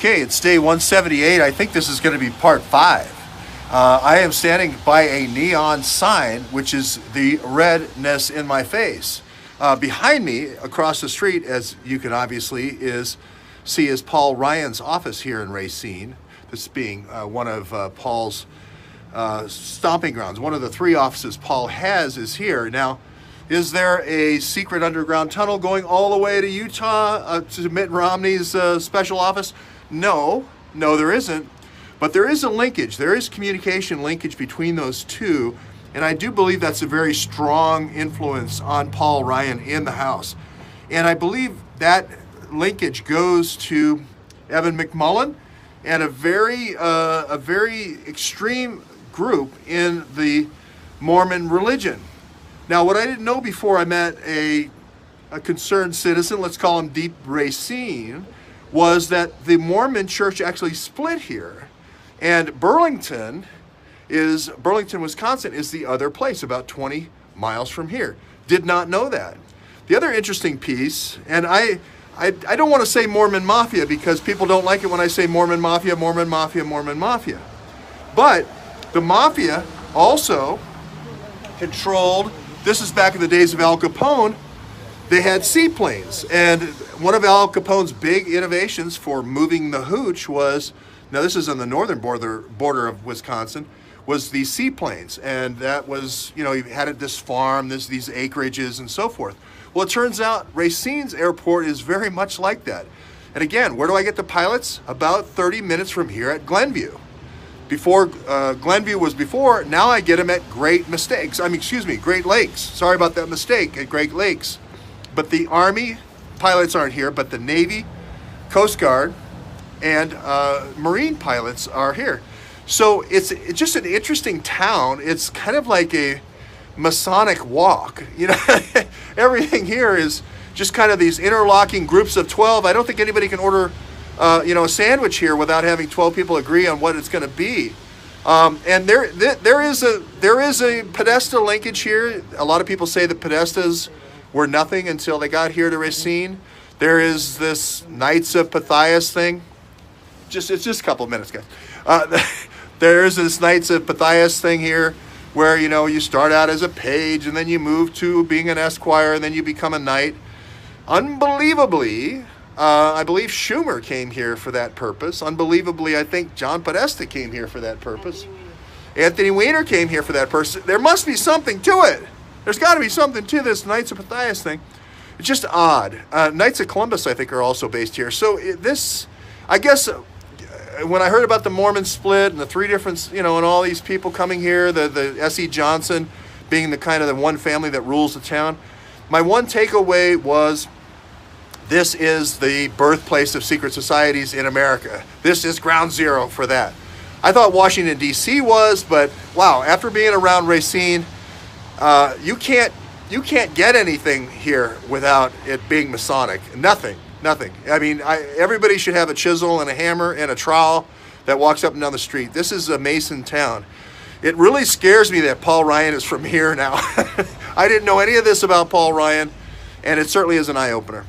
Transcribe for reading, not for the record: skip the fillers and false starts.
Okay, it's day 178. I think this is going to be part 5. I am standing by a neon sign, which is the redness in my face. Behind me, across the street, as you can obviously see, is Paul Ryan's office here in Racine. This being one of Paul's stomping grounds. One of the 3 offices Paul has is here. Now, is there a secret underground tunnel going all the way to Utah to Mitt Romney's special office? No, there isn't. But there is a linkage. There is communication linkage between those two. And I do believe that's a very strong influence on Paul Ryan in the House. And I believe that linkage goes to Evan McMullen and a very extreme group in the Mormon religion. Now, what I didn't know before I met a concerned citizen, let's call him Deep Racine, was that the Mormon church actually split here. And Burlington, Wisconsin is the other place, about 20 miles from here. Did not know that. The other interesting piece, and I don't want to say Mormon Mafia because people don't like it when I say Mormon Mafia, Mormon Mafia, Mormon Mafia. But the Mafia also controlled, this is back in the days of Al Capone, they had seaplanes. And one of Al Capone's big innovations for moving the hooch was, now this is on the northern border of Wisconsin, was the seaplanes. And that was, he had this farm, these acreages and so forth. Well, it turns out Racine's airport is very much like that. And again, where do I get the pilots? About 30 minutes from here at Glenview. Before, Glenview was before, now I get them at Great Lakes. Sorry about that mistake, at Great Lakes. But the Army pilots aren't here, but the Navy, Coast Guard, and Marine pilots are here. So it's just an interesting town. It's kind of like a Masonic walk. Everything here is just kind of these interlocking groups of 12. I don't think anybody can order a sandwich here without having 12 people agree on what it's going to be. And there is a Podesta linkage here. A lot of people say the Podestas were nothing until they got here to Racine. There is this Knights of Pythias thing. It's just a couple of minutes, guys. There is this Knights of Pythias thing here where, you start out as a page and then you move to being an esquire and then you become a knight. Unbelievably, I believe Schumer came here for that purpose. Unbelievably, I think John Podesta came here for that purpose. Anthony Weiner came here for that purpose. There must be something to it. There's got to be something to this Knights of Pythias thing. It's just odd. Knights of Columbus, I think, are also based here. So I guess, when I heard about the Mormon split and the 3 different, and all these people coming here, the S.E. Johnson being the kind of the one family that rules the town, my one takeaway was, this is the birthplace of secret societies in America. This is ground zero for that. I thought Washington, D.C. was, but wow, after being around Racine, you can't get anything here without it being Masonic. Nothing. I mean, everybody should have a chisel and a hammer and a trowel that walks up and down the street. This is a Mason town. It really scares me that Paul Ryan is from here now. I didn't know any of this about Paul Ryan, and it certainly is an eye-opener.